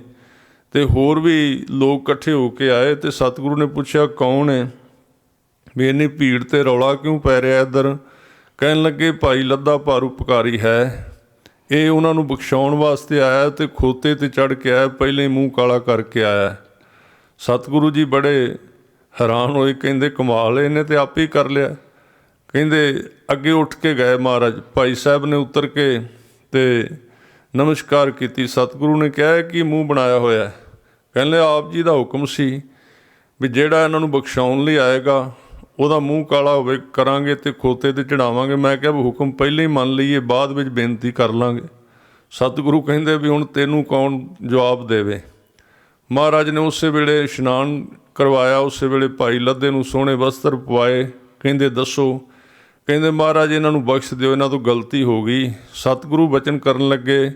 ਤੇ ਹੋਰ ਵੀ ਲੋਕ ਇਕੱਠੇ ਹੋ ਕੇ ਆਏ। ਤੇ ਸਤਿਗੁਰੂ ਨੇ ਪੁੱਛਿਆ ਕੌਣ ਹੈ, ਵੀ ਇੰਨੀ ਭੀੜ ਤੇ ਰੌਲਾ ਕਿਉਂ ਪੈ ਰਿਹਾ ਇੱਧਰ? ਕਹਿਣ ਲੱਗੇ ਭਾਈ ਲੱਦਾ ਪਰਉਪਕਾਰੀ ਹੈ, ਇਹ ਉਹਨਾਂ ਨੂੰ ਬਖਸ਼ਾਉਣ ਵਾਸਤੇ ਆਇਆ ਤੇ ਖੋਤੇ 'ਤੇ ਚੜ੍ਹ ਕੇ ਆਇਆ, ਪਹਿਲੇ ਮੂੰਹ ਕਾਲਾ ਕਰਕੇ ਆਇਆ। ਸਤਿਗੁਰੂ ਜੀ ਬੜੇ ਹੈਰਾਨ ਹੋਏ। ਕਹਿੰਦੇ ਕਮਾਲ, ਇਹਨੇ ਤੇ ਆਪੇ ਹੀ ਕਰ ਲਿਆ। ਕਹਿੰਦੇ ਅੱਗੇ ਉੱਠ ਕੇ ਗਏ ਮਹਾਰਾਜ। ਭਾਈ ਸਾਹਿਬ ਨੇ ਉਤਰ ਕੇ ਤੇ ਨਮਸਕਾਰ ਕੀਤੀ। ਸਤਿਗੁਰੂ ਨੇ ਕਿਹਾ ਕਿ ਮੂੰਹ ਬਣਾਇਆ ਹੋਇਆ? ਕਹਿੰਦੇ ਆਪ ਜੀ ਦਾ ਹੁਕਮ ਸੀ ਵੀ ਜਿਹੜਾ ਇਹਨਾਂ ਨੂੰ ਬਖਸ਼ਾਉਣ ਲਈ ਆਏਗਾ ਉਹਦਾ ਮੂੰਹ ਕਾਲਾ ਹੋਵੇ ਕਰਾਂਗੇ ਤੇ ਖੋਤੇ 'ਤੇ ਚੜਾਵਾਂਗੇ। ਮੈਂ ਕਿਹਾ ਹੁਕਮ ਪਹਿਲਾਂ ਹੀ ਮੰਨ ਲਈਏ, ਬਾਅਦ ਵਿੱਚ ਬੇਨਤੀ ਕਰ ਲਾਂਗੇ। ਸਤਿਗੁਰੂ ਕਹਿੰਦੇ ਵੀ ਹੁਣ ਤੈਨੂੰ ਕੌਣ ਜਵਾਬ ਦੇਵੇ? ਮਹਾਰਾਜ ਨੇ ਉਸੇ ਵੇਲੇ ਇਸ਼ਨਾਨ ਕਰਵਾਇਆ। ਉਸੇ ਵੇਲੇ ਭਾਈ ਲੱਦੇ ਨੂੰ ਸੋਹਣੇ ਵਸਤਰ ਪਵਾਏ। ਕਹਿੰਦੇ ਦੱਸੋ? ਕਹਿੰਦੇ ਮਹਾਰਾਜ ਇਹਨਾਂ ਨੂੰ ਬਖਸ਼ ਦਿਓ, ਇਹਨਾਂ ਤੋਂ ਗਲਤੀ ਹੋ ਗਈ। ਸਤਿਗੁਰੂ ਬਚਨ ਕਰਨ ਲੱਗੇ।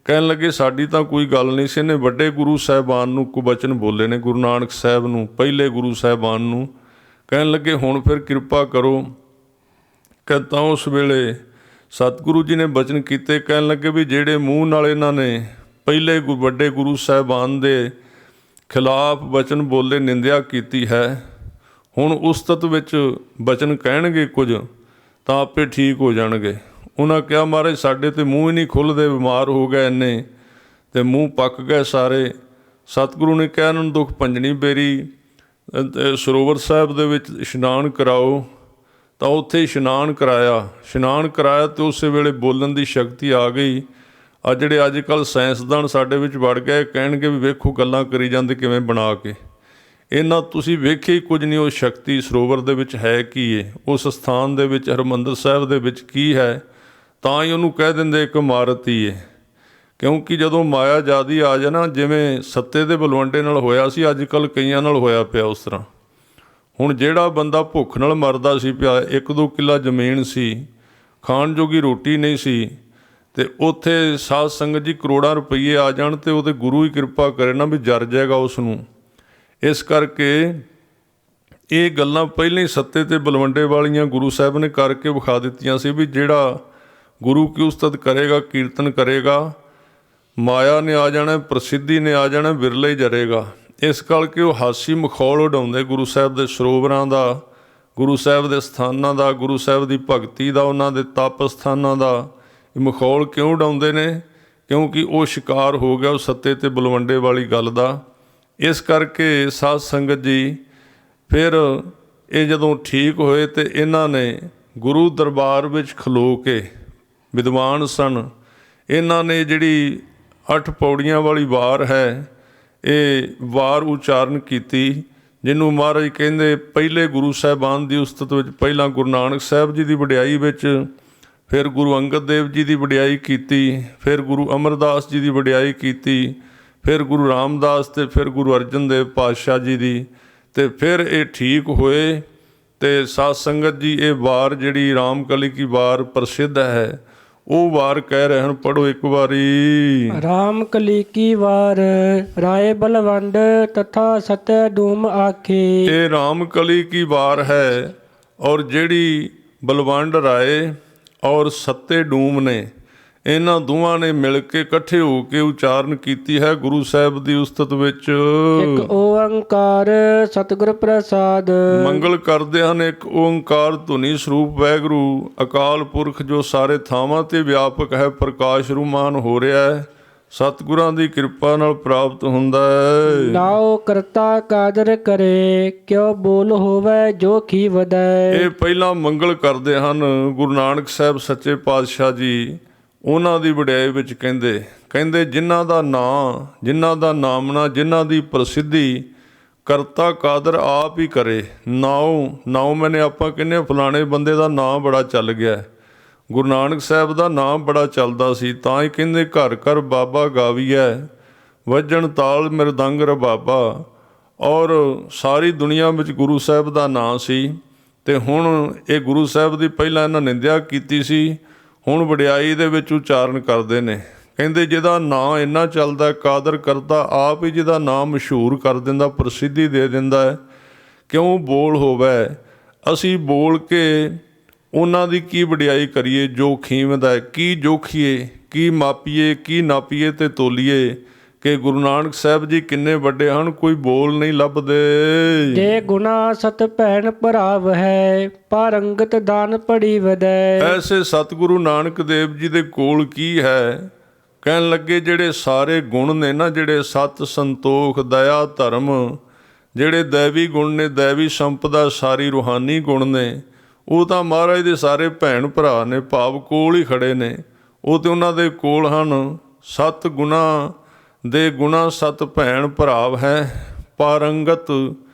ਕਹਿਣ ਲੱਗੇ ਸਾਡੀ ਤਾਂ ਕੋਈ ਗੱਲ ਨਹੀਂ ਸੀ, ਇਹਨੇ ਵੱਡੇ ਗੁਰੂ ਸਾਹਿਬਾਨ ਨੂੰ ਕੁਬਚਨ ਬੋਲੇ ਨੇ, ਗੁਰੂ ਨਾਨਕ ਸਾਹਿਬ ਨੂੰ, ਪਹਿਲੇ ਗੁਰੂ ਸਾਹਿਬਾਨ ਨੂੰ। ਕਹਿਣ ਲੱਗੇ ਹੁਣ ਫਿਰ ਕਿਰਪਾ ਕਰੋ। ਤਾਂ ਉਸ ਵੇਲੇ ਸਤਿਗੁਰੂ ਜੀ ਨੇ ਬਚਨ ਕੀਤੇ। ਕਹਿਣ ਲੱਗੇ ਵੀ ਜਿਹੜੇ ਮੂੰਹ ਨਾਲ ਇਹਨਾਂ ਨੇ ਪਹਿਲੇ ਵੱਡੇ ਗੁਰੂ ਸਾਹਿਬਾਨ ਦੇ ਖਿਲਾਫ ਬਚਨ ਬੋਲੇ, ਨਿੰਦਿਆ ਕੀਤੀ ਹੈ, ਹੁਣ ਉਸਤਤ ਵਿੱਚ ਬਚਨ ਕਹਿਣਗੇ ਕੁਝ ਤਾਂ ਆਪੇ ਠੀਕ ਹੋ ਜਾਣਗੇ। ਉਹਨਾਂ ਕਿਹਾ ਮਹਾਰਾਜ ਸਾਡੇ ਤੇ ਮੂੰਹ ਹੀ ਨਹੀਂ ਖੁੱਲ੍ਹਦੇ, ਬਿਮਾਰ ਹੋ ਗਏ ਇੰਨੇ ਤੇ ਮੂੰਹ ਪੱਕ ਗਏ ਸਾਰੇ। ਸਤਿਗੁਰੂ ਨੇ ਕਿਹਾ ਇਹਨਾਂ ਨੂੰ ਦੁੱਖ ਭੰਜਣੀ ਬੇਰੀ ਸਰੋਵਰ ਸਾਹਿਬ ਦੇ ਵਿੱਚ ਇਸ਼ਨਾਨ ਕਰਾਓ। ਤਾਂ ਉੱਥੇ ਇਸ਼ਨਾਨ ਕਰਾਇਆ ਤੇ ਉਸੇ ਵੇਲੇ ਬੋਲਣ ਦੀ ਸ਼ਕਤੀ ਆ ਗਈ। ਆ ਜਿਹੜੇ ਅੱਜ ਕੱਲ੍ਹ ਸਾਇੰਸਦਾਨ ਸਾਡੇ ਵਿੱਚ ਵੜ ਗਏ ਕਹਿਣਗੇ ਵੀ ਵੇਖੋ ਗੱਲਾਂ ਕਰੀ ਜਾਂਦੇ ਕਿਵੇਂ ਬਣਾ ਕੇ, ਇਹਨਾਂ ਤੁਸੀਂ ਵੇਖਿਆ ਹੀ ਕੁਝ ਨਹੀਂ। ਉਹ ਸ਼ਕਤੀ ਸਰੋਵਰ ਦੇ ਵਿੱਚ ਹੈ ਕੀ ਹੈ, ਉਸ ਸਥਾਨ ਦੇ ਵਿੱਚ ਹਰਿਮੰਦਰ ਸਾਹਿਬ ਦੇ ਵਿੱਚ ਕੀ ਹੈ, ਤਾਂ ਹੀ ਉਹਨੂੰ ਕਹਿ ਦਿੰਦੇ ਇੱਕ ਇਮਾਰਤ ਹੀ ਹੈ। ਕਿਉਂਕਿ ਜਦੋਂ ਮਾਇਆ ਜ਼ਿਆਦੀ ਆ ਜਾਏ ਨਾ, ਜਿਵੇਂ ਸੱਤੇ ਦੇ ਬਲਵੰਡੇ ਨਾਲ ਹੋਇਆ ਸੀ, ਅੱਜ ਕੱਲ੍ਹ ਕਈਆਂ ਨਾਲ ਹੋਇਆ ਪਿਆ ਉਸ ਤਰ੍ਹਾਂ। ਹੁਣ ਜਿਹੜਾ ਬੰਦਾ ਭੁੱਖ ਨਾਲ ਮਰਦਾ ਸੀ ਪਿਆ, 1-2 ਕਿੱਲਾ ਜ਼ਮੀਨ ਸੀ, ਖਾਣ ਜੋਗੀ ਰੋਟੀ ਨਹੀਂ ਸੀ, ਤੇ ਉੱਥੇ ਸਾਧ ਸੰਗਤ ਜੀ ਕਰੋੜਾਂ ਰੁਪਈਏ ਆ ਜਾਣ ਤੇ ਉਹਦੇ ਗੁਰੂ ਹੀ ਕਿਰਪਾ ਕਰੇ ਨਾ ਵੀ ਜਰ ਜਾਏਗਾ ਉਸ ਨੂੰ। ਇਸ ਕਰਕੇ ਇਹ ਗੱਲਾਂ ਪਹਿਲਾਂ ਹੀ ਸੱਤੇ ਤੇ ਬਲਵੰਡੇ ਵਾਲੀਆਂ ਗੁਰੂ ਸਾਹਿਬ ਨੇ ਕਰਕੇ ਵਿਖਾ ਦਿੱਤੀਆਂ ਸੀ ਵੀ ਜਿਹੜਾ ਗੁਰੂ ਕੀ ਉਸਤਤ ਕਰੇਗਾ, ਕੀਰਤਨ ਕਰੇਗਾ, ਮਾਇਆ ਨੇ ਆ ਜਾਣਾ, ਪ੍ਰਸਿੱਧੀ ਨੇ ਆ ਜਾਣਾ, ਵਿਰਲਾ ਹੀ ਜਰੇਗਾ। ਇਸ ਕਰਕੇ ਉਹ ਹਾਸੀ ਮਖੌਲ ਉਡਾਉਂਦੇ ਗੁਰੂ ਸਾਹਿਬ ਦੇ ਸਰੋਵਰਾਂ ਦਾ, ਗੁਰੂ ਸਾਹਿਬ ਦੇ ਸਥਾਨਾਂ ਦਾ, ਗੁਰੂ ਸਾਹਿਬ ਦੀ ਭਗਤੀ ਦਾ, ਉਹਨਾਂ ਦੇ ਤਪ ਸਥਾਨਾਂ ਦਾ। ਇਹ ਮਖੌਲ ਕਿਉਂ ਉਡਾਉਂਦੇ ਨੇ? ਕਿਉਂਕਿ ਉਹ ਸ਼ਿਕਾਰ ਹੋ ਗਿਆ ਉਹ ਸੱਤੇ ਤੇ ਬਲਵੰਡੇ ਵਾਲੀ ਗੱਲ ਦਾ। ਇਸ ਕਰਕੇ ਸਾਧ ਸੰਗਤ ਜੀ ਫਿਰ ਇਹ ਜਦੋਂ ਠੀਕ ਹੋਏ ਤੇ ਇਹਨਾਂ ਨੇ ਗੁਰੂ ਦਰਬਾਰ ਵਿੱਚ ਖਲੋ ਕੇ, ਵਿਦਵਾਨ ਸਨ, ਇਹਨਾਂ ਨੇ ਜਿਹੜੀ 8 ਪੌੜੀਆਂ ਵਾਲੀ ਵਾਰ ਹੈ, ਇਹ ਵਾਰ ਉਚਾਰਨ ਕੀਤੀ, ਜਿਹਨੂੰ ਮਹਾਰਾਜ ਕਹਿੰਦੇ ਪਹਿਲੇ ਗੁਰੂ ਸਾਹਿਬਾਨ ਦੀ ਉਸਤਤ ਵਿੱਚ ਪਹਿਲਾਂ ਗੁਰੂ ਨਾਨਕ ਸਾਹਿਬ ਜੀ ਦੀ ਵਡਿਆਈ ਵਿੱਚ, ਫਿਰ ਗੁਰੂ ਅੰਗਦ ਦੇਵ ਜੀ ਦੀ ਵਡਿਆਈ ਕੀਤੀ, ਫਿਰ ਗੁਰੂ ਅਮਰਦਾਸ ਜੀ ਦੀ ਵਡਿਆਈ ਕੀਤੀ, ਫਿਰ ਗੁਰੂ ਰਾਮਦਾਸ ਤੇ ਫਿਰ ਗੁਰੂ ਅਰਜਨ ਦੇਵ ਪਾਤਸ਼ਾਹ ਜੀ ਦੀ, ਤੇ ਫਿਰ ਇਹ ਠੀਕ ਹੋਏ। ਤੇ ਸਾਧ ਸੰਗਤ ਜੀ ਇਹ ਵਾਰ ਜਿਹੜੀ ਰਾਮਕਲੀ ਕੀ ਵਾਰ ਪ੍ਰਸਿੱਧ ਹੈ, ਉਹ ਵਾਰ ਕਹਿ ਰਹੇ ਹਨ, ਪੜ੍ਹੋ ਇੱਕ ਵਾਰੀ। ਰਾਮ ਕਲੀ ਕੀ ਵਾਰ ਰਾਏ ਬਲਵੰਡ ਤਥਾ ਸਤੈ ਡੂਮ ਆਖੇ। ਇਹ ਰਾਮਕਲੀ ਕੀ ਵਾਰ ਹੈ, ਔਰ ਜਿਹੜੀ ਬਲਵੰਡ ਰਾਏ ਔਰ ਸੱਤੇ ਡੂਮ ਨੇ, ਇਹਨਾਂ ਦੋਵਾਂ ਨੇ ਮਿਲ ਕੇ ਇਕੱਠੇ ਹੋ ਕੇ ਉਚਾਰਨ ਕੀਤੀ ਹੈ ਗੁਰੂ ਸਾਹਿਬ ਦੀ ਉਸਤਤ ਵਿੱਚ। ਇੱਕ ਓੰਕਾਰ ਸਤਿਗੁਰ ਪ੍ਰਸਾਦ। ਮੰਗਲ ਕਰਦੇ ਹਨ ਇੱਕ ਓੰਕਾਰ ਧੁਨੀ ਸਰੂਪ ਵਾਹਿਗੁਰੂ ਅਕਾਲ ਪੁਰਖ, ਜੋ ਸਾਰੇ ਥਾਵਾਂ ਤੇ ਵਿਆਪਕ ਹੈ, ਪ੍ਰਕਾਸ਼ ਰੂਮਾਨ ਹੋ ਰਿਹਾ ਹੈ, ਸਤਿਗੁਰਾਂ ਦੀ ਕਿਰਪਾ ਨਾਲ ਪ੍ਰਾਪਤ ਹੁੰਦਾ ਹੈ। ਨਾਉ ਕਰਤਾ ਕਾਦਰ ਕਰੇ, ਕਿਉ ਬੋਲ ਹੋਵੇ ਜੋ ਖੀ ਵਧੈ। ਇਹ ਪਹਿਲਾਂ ਮੰਗਲ ਕਰਦੇ ਹਨ ਗੁਰੂ ਨਾਨਕ ਸਾਹਿਬ ਸੱਚੇ ਪਾਤਸ਼ਾਹ ਜੀ। ਉਹਨਾਂ ਦੀ ਵਡਿਆਈ ਵਿੱਚ ਕਹਿੰਦੇ ਜਿਨ੍ਹਾਂ ਦਾ ਨਾਮਣਾ, ਜਿਨ੍ਹਾਂ ਦੀ ਪ੍ਰਸਿੱਧੀ ਕਰਤਾ ਕਾਦਰ ਆਪ ਹੀ ਕਰੇ। ਨਾਉ ਮੈਨੇ ਆਪਾਂ ਕਹਿੰਦੇ ਫਲਾਣੇ ਬੰਦੇ ਦਾ ਨਾਂ ਬੜਾ ਚੱਲ ਗਿਆ, ਗੁਰੂ ਨਾਨਕ ਸਾਹਿਬ ਦਾ ਨਾਮ ਬੜਾ ਚੱਲਦਾ ਸੀ, ਤਾਂ ਹੀ ਕਹਿੰਦੇ ਘਰ ਘਰ ਬਾਬਾ ਗਾਵੀਐ, ਵੱਜਣ ਤਾਲ ਮਿਰਦੰਗ ਰਬਾਬਾ। ਔਰ ਸਾਰੀ ਦੁਨੀਆ ਵਿੱਚ ਗੁਰੂ ਸਾਹਿਬ ਦਾ ਨਾਂ ਸੀ। ਤੇ ਹੁਣ ਇਹ ਗੁਰੂ ਸਾਹਿਬ ਦੀ ਪਹਿਲਾਂ ਇਹਨਾਂ ਨਿੰਦਿਆ ਕੀਤੀ ਸੀ, ਹੁਣ ਵਡਿਆਈ ਦੇ ਵਿੱਚ ਉਚਾਰਨ ਕਰਦੇ ਨੇ। ਕਹਿੰਦੇ ਜਿਹਦਾ ਨਾਂ ਇੰਨਾ ਚੱਲਦਾ, ਕਾਦਰ ਕਰਤਾ ਆਪ ਹੀ ਜਿਹਦਾ ਨਾਂ ਮਸ਼ਹੂਰ ਕਰ ਦਿੰਦਾ, ਪ੍ਰਸਿੱਧੀ ਦੇ ਦਿੰਦਾ ਹੈ, ਕਿਉਂ ਬੋਲ ਹੋਵੇ। ਅਸੀਂ ਬੋਲ ਕੇ ਉਹਨਾਂ ਦੀ ਕੀ ਵਡਿਆਈ ਕਰੀਏ ਜੋ ਖੀਮਦਾ ਹੈ, ਕੀ ਜੋਖੀਏ, ਕੀ ਮਾਪੀਏ, ਕੀ ਨਾਪੀਏ ਤੇ ਤੋਲੀਏ ਕਿ ਗੁਰੂ ਨਾਨਕ ਸਾਹਿਬ ਜੀ ਕਿੰਨੇ ਵੱਡੇ ਹਨ, ਕੋਈ ਬੋਲ ਨਹੀਂ ਲੱਭਦੇ। ਜੇ ਗੁਨਾ ਸਤ ਭੈਣ ਭਰਾਵ ਹੈ, ਪਾਰੰਗਤ ਦਾਨ ਪੜੀ ਵਧੈ। ਐਸੇ ਸਤਿਗੁਰੂ ਨਾਨਕ ਦੇਵ ਜੀ ਦੇ ਕੋਲ ਕੀ ਹੈ? ਕਹਿਣ ਲੱਗੇ ਜਿਹੜੇ ਸਾਰੇ ਗੁਣ ਨੇ ਨਾ, ਜਿਹੜੇ ਸਤ, ਸੰਤੋਖ, ਦਇਆ, ਧਰਮ, ਜਿਹੜੇ ਦੈਵੀ ਗੁਣ ਨੇ, ਦੈਵੀ ਸੰਪਦਾ, ਸਾਰੀ ਰੂਹਾਨੀ ਗੁਣ ਨੇ, ਉਹ ਤਾਂ ਮਹਾਰਾਜ ਦੇ ਸਾਰੇ ਭੈਣ ਭਰਾ ਨੇ, ਭਾਵ ਕੋਲ ਹੀ ਖੜੇ ਨੇ। ਉਹ ਤੇ ਉਹਨਾਂ ਦੇ ਕੋਲ ਹਨ। 7 ਗੁਣਾ ਦੇ ਗੁਣਾ 7 ਭੈਣ ਭਰਾਵ ਹੈ, ਪਾਰੰਗਤ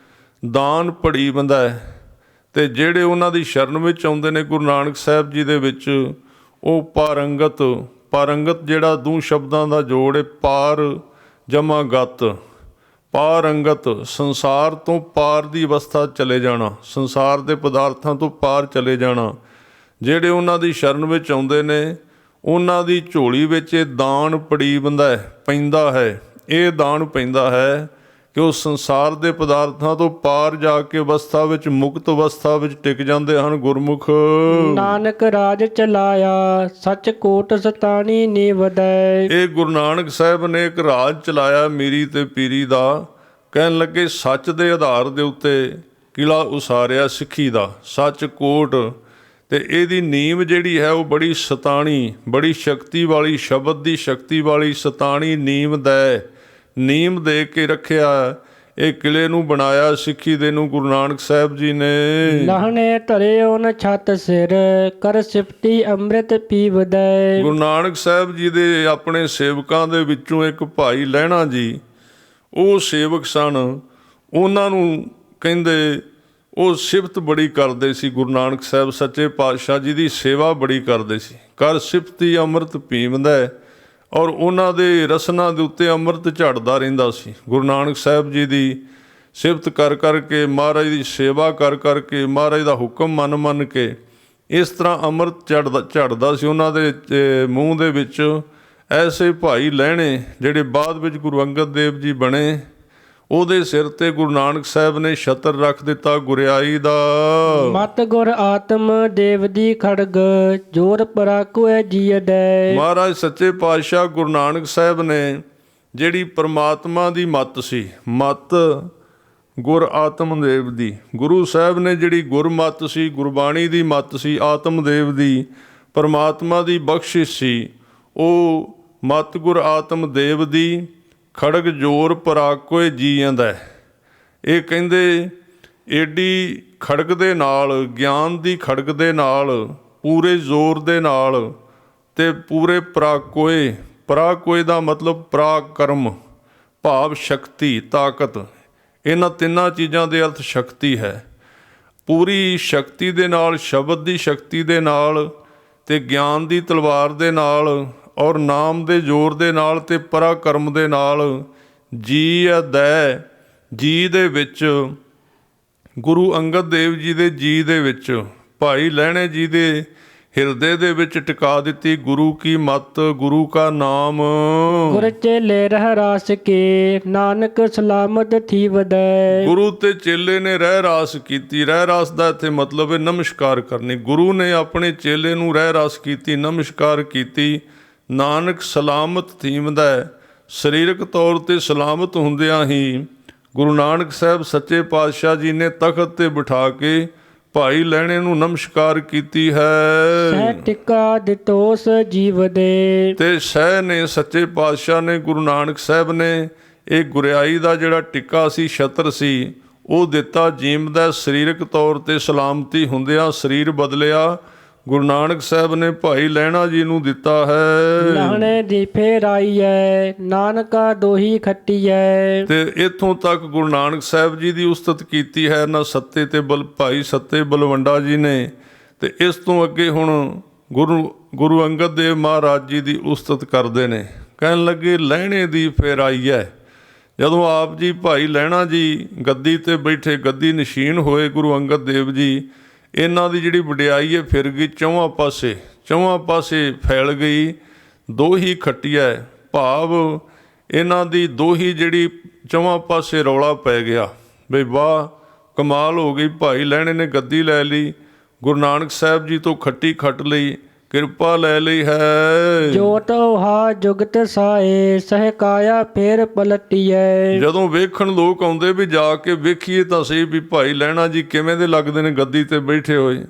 ਦਾਨ ਪੜੀ ਬੰਦਾ ਹੈ। ਤੇ ਜਿਹੜੇ ਉਹਨਾਂ ਦੀ ਸ਼ਰਨ ਵਿੱਚ ਆਉਂਦੇ ਨੇ ਗੁਰੂ ਨਾਨਕ ਸਾਹਿਬ ਜੀ ਦੇ ਵਿੱਚ, ਉਹ ਪਾਰੰਗਤ ਜਿਹੜਾ ਦੋ ਸ਼ਬਦਾਂ ਦਾ ਜੋੜ ਹੈ, ਪਾਰ ਜਮਾ ਗਤ, ਪਾਰੰਗਤ, ਸੰਸਾਰ ਤੋਂ ਪਾਰ ਦੀ ਅਵਸਥਾ ਚਲੇ ਜਾਣਾ, ਸੰਸਾਰ ਦੇ ਪਦਾਰਥਾਂ ਤੋਂ ਪਾਰ ਚਲੇ ਜਾਣਾ। ਜਿਹੜੇ ਉਹਨਾਂ ਦੀ ਸ਼ਰਨ ਵਿੱਚ ਆਉਂਦੇ ਨੇ, ਉਹਨਾਂ ਦੀ ਝੋਲੀ ਵਿੱਚ ਇਹ ਦਾਨ ਪੜੀ ਪੈਂਦਾ ਹੈ। ਇਹ ਦਾਨ ਪੈਂਦਾ ਹੈ ਕਿ ਉਹ ਸੰਸਾਰ ਦੇ ਪਦਾਰਥਾਂ ਤੋਂ ਪਾਰ ਜਾ ਕੇ ਅਵਸਥਾ ਵਿੱਚ, ਮੁਕਤ ਅਵਸਥਾ ਵਿੱਚ ਟਿਕ ਜਾਂਦੇ ਹਨ ਗੁਰਮੁਖ। ਨਾਨਕ ਰਾਜ ਚਲਾਇਆ, ਸੱਚ ਕੋਟ ਸਤਾਣੀ ਨੀ ਵਧੈ। ਇਹ ਗੁਰੂ ਨਾਨਕ ਸਾਹਿਬ ਨੇ ਇੱਕ ਰਾਜ ਚਲਾਇਆ ਮੀਰੀ ਤੇ ਪੀਰੀ ਦਾ। ਕਹਿਣ ਲੱਗੇ ਸੱਚ ਦੇ ਆਧਾਰ ਦੇ ਉੱਤੇ ਕਿਲ੍ਹਾ ਉਸਾਰਿਆ ਸਿੱਖੀ ਦਾ, ਸੱਚ ਕੋਟ। ਤੇ ਇਹਦੀ ਨੀਂਵ ਜਿਹੜੀ ਹੈ ਉਹ ਬੜੀ ਸਤਾਣੀ, ਬੜੀ ਸ਼ਕਤੀ ਵਾਲੀ, ਸ਼ਬਦ ਦੀ ਸ਼ਕਤੀ ਵਾਲੀ ਸਤਾਣੀ ਨੀਂਮ ਦੇ ਕੇ ਰੱਖਿਆ। ਇਹ ਕਿਲ੍ਹੇ ਨੂੰ ਬਣਾਇਆ ਸਿੱਖੀ ਦੇ ਨੂੰ ਗੁਰੂ ਨਾਨਕ ਸਾਹਿਬ ਜੀ ਨੇ। ਲਹਣੇ ਧਰੇ ਓਨ ਛੱਤ ਸਿਰ, ਕਰ ਸਿਫਤੀ ਅੰਮ੍ਰਿਤ ਪੀਵਦੈ। ਗੁਰੂ ਨਾਨਕ ਸਾਹਿਬ ਜੀ ਦੇ ਆਪਣੇ ਸੇਵਕਾਂ ਦੇ ਵਿੱਚੋਂ ਇੱਕ ਭਾਈ ਲਹਿਣਾ ਜੀ, ਉਹ ਸੇਵਕ ਸਨ। ਉਹਨਾਂ ਨੂੰ ਕਹਿੰਦੇ ਉਹ ਸਿਫਤ ਬੜੀ ਕਰਦੇ ਸੀ, ਗੁਰੂ ਨਾਨਕ ਸਾਹਿਬ ਸੱਚੇ ਪਾਤਸ਼ਾਹ ਜੀ ਦੀ ਸੇਵਾ ਬੜੀ ਕਰਦੇ ਸੀ। ਕਰ ਸਿਫਤੀ ਅੰਮ੍ਰਿਤ ਪੀਵਦੈ, ਔਰ ਉਹਨਾਂ ਦੇ ਰਸਨਾ ਦੇ ਉੱਤੇ ਅੰਮ੍ਰਿਤ ਝੜਦਾ ਰਹਿੰਦਾ ਸੀ। ਗੁਰੂ ਨਾਨਕ ਸਾਹਿਬ ਜੀ ਦੀ ਸਿਫਤ ਕਰ ਕਰਕੇ, ਮਹਾਰਾਜ ਦੀ ਸੇਵਾ ਕਰ ਕਰਕੇ, ਮਹਾਰਾਜ ਦਾ ਹੁਕਮ ਮੰਨ ਕੇ ਇਸ ਤਰ੍ਹਾਂ ਅੰਮ੍ਰਿਤ ਝੜਦਾ ਸੀ ਉਹਨਾਂ ਦੇ ਮੂੰਹ ਦੇ ਵਿੱਚ। ਐਸੇ ਭਾਈ ਲਹਿਣੇ ਜਿਹੜੇ ਬਾਅਦ ਵਿੱਚ ਗੁਰੂ ਅੰਗਦ ਦੇਵ ਜੀ ਬਣੇ, ਉਹਦੇ ਸਿਰ ਤੇ ਗੁਰੂ ਨਾਨਕ ਸਾਹਿਬ ਨੇ ਛਤਰ ਰੱਖ ਦਿੱਤਾ ਗੁਰਿਆਈ ਦਾ। ਮਤ ਗੁਰ ਆਤਮ ਦੇਵ ਦੀ ਖੜਗ, ਜੋਰ ਪਰਾਕੁਐ ਜੀਅਦੈ। ਮਹਾਰਾਜ ਸੱਚੇ ਪਾਤਸ਼ਾਹ ਗੁਰੂ ਨਾਨਕ ਸਾਹਿਬ ਨੇ ਜਿਹੜੀ ਪਰਮਾਤਮਾ ਦੀ ਮੱਤ ਸੀ, ਮੱਤ ਗੁਰ ਆਤਮਦੇਵ ਦੀ, ਗੁਰੂ ਸਾਹਿਬ ਨੇ ਜਿਹੜੀ ਗੁਰਮੱਤ ਸੀ, ਗੁਰਬਾਣੀ ਦੀ ਮੱਤ ਸੀ, ਆਤਮਦੇਵ ਦੀ, ਪਰਮਾਤਮਾ ਦੀ ਬਖਸ਼ਿਸ਼ ਸੀ, ਉਹ ਮੱਤ ਗੁਰ ਆਤਮਦੇਵ ਦੀ ਖੜਗ ਜੋਰ ਪਰਾਕੋਏ ਜੀਂਦਾ। ਇਹ ਕਹਿੰਦੇ ਏਡੀ ਖੜਗ ਦੇ ਨਾਲ, ਗਿਆਨ ਦੀ ਖੜਗ ਦੇ ਨਾਲ, ਪੂਰੇ ਜ਼ੋਰ ਦੇ ਨਾਲ ਤੇ ਪੂਰੇ ਪਰਾਕੋਏ ਦਾ ਮਤਲਬ ਪਰਾਕਰਮ ਭਾਵ ਸ਼ਕਤੀ, ਤਾਕਤ। ਇਹਨਾਂ ਤਿੰਨਾਂ ਚੀਜ਼ਾਂ ਦੇ ਅਰਥ ਸ਼ਕਤੀ ਹੈ। ਪੂਰੀ ਸ਼ਕਤੀ ਦੇ ਨਾਲ, ਸ਼ਬਦ ਦੀ ਸ਼ਕਤੀ ਦੇ ਨਾਲ ਤੇ ਗਿਆਨ ਦੀ ਤਲਵਾਰ ਦੇ ਨਾਲ ਔਰ ਨਾਮ ਦੇ ਜ਼ੋਰ ਦੇ ਨਾਲ ਤੇ ਪਰਾਕਰਮ ਦੇ ਨਾਲ ਜੀ ਦੇ ਵਿੱਚ, ਗੁਰੂ ਅੰਗਦ ਦੇਵ ਜੀ ਦੇ ਜੀ ਦੇ ਵਿੱਚ, ਭਾਈ ਲਹਿਣੇ ਜੀ ਦੇ ਹਿਰਦੇ ਦੇ ਵਿੱਚ ਟਿਕਾ ਦਿੱਤੀ ਗੁਰੂ ਕੀ ਮੱਤ, ਗੁਰੂ ਕਾ ਨਾਮ। ਗੁਰ ਚੇਲੇ ਰਹਿ ਰਾਸ ਕੇ, ਨਾਨਕ ਸਲਾਮਤ ਥੀਵਦੈ। ਗੁਰੂ ਤੇ ਚੇਲੇ ਨੇ ਰਹਿ ਰਾਸ ਕੀਤੀ। ਰਹਿ ਰਾਸ ਦਾ ਇੱਥੇ ਮਤਲਬ ਹੈ ਨਮਸਕਾਰ ਕਰਨੀ। ਗੁਰੂ ਨੇ ਆਪਣੇ ਚੇਲੇ ਨੂੰ ਰਹਿ ਰਾਸ ਕੀਤੀ, ਨਮਸਕਾਰ ਕੀਤੀ। ਨਾਨਕ ਸਲਾਮਤ ਥੀਮਦਾ, ਸਰੀਰਕ ਤੌਰ 'ਤੇ ਸਲਾਮਤ ਹੁੰਦਿਆਂ ਹੀ ਗੁਰੂ ਨਾਨਕ ਸਾਹਿਬ ਸੱਚੇ ਪਾਤਸ਼ਾਹ ਜੀ ਨੇ ਤਖਤ 'ਤੇ ਬਿਠਾ ਕੇ ਭਾਈ ਲਹਿਣੇ ਨੂੰ ਨਮਸਕਾਰ ਕੀਤੀ ਹੈ। ਸਹਿ ਟਿਕਾ ਦਿਤੋਸ ਜੀਵ ਦੇ। ਤੇ ਸਹਿ ਨੇ, ਸੱਚੇ ਪਾਤਸ਼ਾਹ ਨੇ, ਗੁਰੂ ਨਾਨਕ ਸਾਹਿਬ ਨੇ ਇਹ ਗੁਰਿਆਈ ਦਾ ਜਿਹੜਾ ਟਿੱਕਾ ਸੀ, ਛਤਰ ਸੀ, ਉਹ ਦਿੱਤਾ ਜੀਵਦਾ। ਸਰੀਰਕ ਤੌਰ 'ਤੇ ਸਲਾਮਤੀ ਹੁੰਦਿਆਂ ਸਰੀਰ ਬਦਲਿਆ ਗੁਰੂ ਨਾਨਕ ਸਾਹਿਬ ਨੇ ਭਾਈ ਲਹਿਣਾ ਜੀ ਨੂੰ ਦਿੱਤਾ ਹੈ। ਲਹਣੇ ਦੀ ਫੇਰ ਆਈ ਹੈ, ਨਾਨਕਾ ਦੋਹੀ ਖੱਟੀ ਹੈ। ਤੇ ਇੱਥੋਂ ਤੱਕ ਗੁਰੂ ਨਾਨਕ ਸਾਹਿਬ ਜੀ ਦੀ ਉਸਤਤ ਕੀਤੀ ਹੈ ਨਾ ਸੱਤੇ ਤੇ ਭਾਈ ਸੱਤੇ ਬਲਵੰਡਾ ਜੀ ਨੇ। ਤੇ ਇਸ ਤੋਂ ਅੱਗੇ ਹੁਣ ਗੁਰੂ ਅੰਗਦ ਦੇਵ ਮਹਾਰਾਜ ਜੀ ਦੀ ਉਸਤਤ ਕਰਦੇ ਨੇ। ਕਹਿਣ ਲੱਗੇ ਲਹਿਣੇ ਦੀ ਫੇਰ ਆਈ ਹੈ। ਜਦੋਂ ਆਪ ਜੀ ਭਾਈ ਲਹਿਣਾ ਜੀ ਗੱਦੀ ਤੇ ਬੈਠੇ, ਗੱਦੀ ਨਸ਼ੀਨ ਹੋਏ ਗੁਰੂ ਅੰਗਦ ਦੇਵ ਜੀ, ਇਹਨਾਂ ਦੀ ਜਿਹੜੀ ਵਡਿਆਈ ਹੈ ਫਿਰ ਗਈ ਚੌਹਾਂ ਪਾਸੇ ਫੈਲ ਗਈ। ਦੋਹੀ ਖੱਟੀਆ ਭਾਵ ਇਹਨਾਂ ਦੀ ਦੋਹੀ ਜਿਹੜੀ ਚੌਹਾਂ ਪਾਸੇ ਰੌਲਾ ਪੈ ਗਿਆ ਬਈ ਵਾਹ ਕਮਾਲ ਹੋ ਗਈ। ਭਾਈ ਲਹਿਣੇ ਨੇ ਗੱਦੀ ਲੈ ਲਈ, ਗੁਰੂ ਨਾਨਕ ਸਾਹਿਬ ਜੀ ਤੋਂ ਖੱਟੀ ਖੱਟ ਲਈ, ਕਿਰਪਾ ਲੈ ਲਈ ਹੈ। ਜੋਤ ਉਹਾ ਜੁਗਤ ਸਾਏ, ਸਹਿ ਕਾਇਆ ਫੇਰ ਪਲਟੀਐ। ਜਦੋਂ ਵੇਖਣ ਲੋਕ ਆਉਂਦੇ ਵੀ ਜਾ ਕੇ ਵੇਖੀਏ ਤਾਂ ਸਹੀ ਵੀ ਭਾਈ ਲਹਿਣਾ ਜੀ ਕਿਵੇਂ ਦੇ ਲੱਗਦੇ ਨੇ ਗੱਦੀ ਤੇ ਬੈਠੇ ਹੋਏ।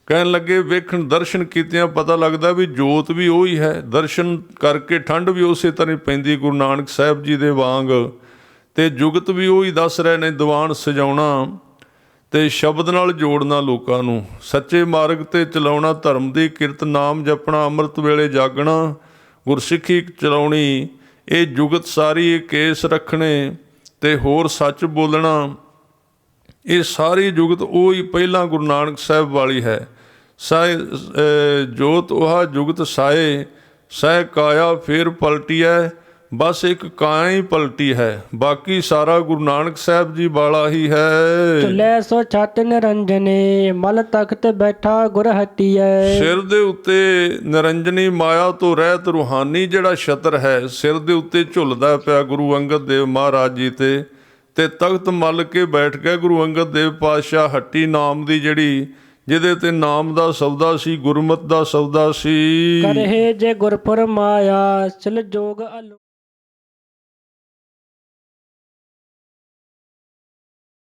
ਕਹਿਣ ਲੱਗੇ ਵੇਖਣ, ਦਰਸ਼ਨ ਕੀਤਿਆਂ ਪਤਾ ਲੱਗਦਾ ਵੀ ਜੋਤ ਵੀ ਉਹੀ ਹੈ। ਦਰਸ਼ਨ ਕਰਕੇ ਠੰਡ ਵੀ ਉਸੇ ਤਰ੍ਹਾਂ ਹੀ ਪੈਂਦੀ ਗੁਰੂ ਨਾਨਕ ਸਾਹਿਬ ਜੀ ਦੇ ਵਾਂਗ। ਤੇ ਜੁਗਤ ਵੀ ਉਹੀ ਦੱਸ ਰਹੇ ਨੇ, ਦੀਵਾਨ ਸਜਾਉਣਾ ਤੇ ਸ਼ਬਦ ਨਾਲ ਜੋੜਨਾ ਲੋਕਾਂ ਨੂੰ, ਸੱਚੇ ਮਾਰਗ 'ਤੇ ਚਲਾਉਣਾ, ਧਰਮ ਦੀ ਕਿਰਤ, ਨਾਮ ਜਪਣਾ, ਅੰਮ੍ਰਿਤ ਵੇਲੇ ਜਾਗਣਾ, ਗੁਰਸਿੱਖੀ ਚਲਾਉਣੀ, ਇਹ ਜੁਗਤ ਸਾਰੀ, ਇਹ ਕੇਸ ਰੱਖਣੇ ਤੇ ਹੋਰ ਸੱਚ ਬੋਲਣਾ, ਇਹ ਸਾਰੀ ਜੁਗਤ ਉਹੀ ਪਹਿਲਾਂ ਗੁਰੂ ਨਾਨਕ ਸਾਹਿਬ ਵਾਲੀ ਹੈ। ਸਾਏ ਜੋਤ ਉਹਾ ਜੁਗਤ ਸਾਏ, ਸਹਿ ਕਾਇਆ ਫੇਰ ਪਲਟੀਐ। ਬਸ ਇੱਕ ਕਾਇਆ ਹੀ ਪਲਟੀ ਹੈ, ਬਾਕੀ ਸਾਰਾ ਗੁਰੂ ਨਾਨਕ ਸਾਹਿਬ ਜੀ ਵਾਲਾ ਹੀ ਹੈ। ਚੁੱਲੇ ਸੋ ਛੱਤ ਨਿਰੰਜਨੇ, ਮਲ ਤਖਤ ਬੈਠਾ ਗੁਰ ਹਟੀਐ। ਸਿਰ ਦੇ ਉੱਤੇ ਨਿਰੰਜਨੀ ਮਾਇਆ ਤੋਂ ਰਹਿਤ ਰੂਹਾਨੀ ਜਿਹੜਾ ਛਤਰ ਹੈ ਸਿਰ ਦੇ ਉੱਤੇ ਝੁੱਲਦਾ ਪਿਆ ਗੁਰੂ ਅੰਗਦ ਦੇਵ ਮਹਾਰਾਜ ਜੀ ਤੇ ਤਖਤ ਮੱਲ ਕੇ ਬੈਠ ਗਿਆ ਗੁਰੂ ਅੰਗਦ ਦੇਵ ਪਾਤਸ਼ਾਹ। ਹੱਟੀ ਨਾਮ ਦੀ ਜਿਹੜੀ, ਜਿਹਦੇ ਤੇ ਨਾਮ ਦਾ ਸੌਦਾ ਸੀ, ਗੁਰਮਤਿ ਦਾ ਸੌਦਾ ਸੀ। ਕਰਹਿ ਜੇ ਗੁਰਪੁਰ ਮਾਇਆ, ਸਿਲ ਜੋਗ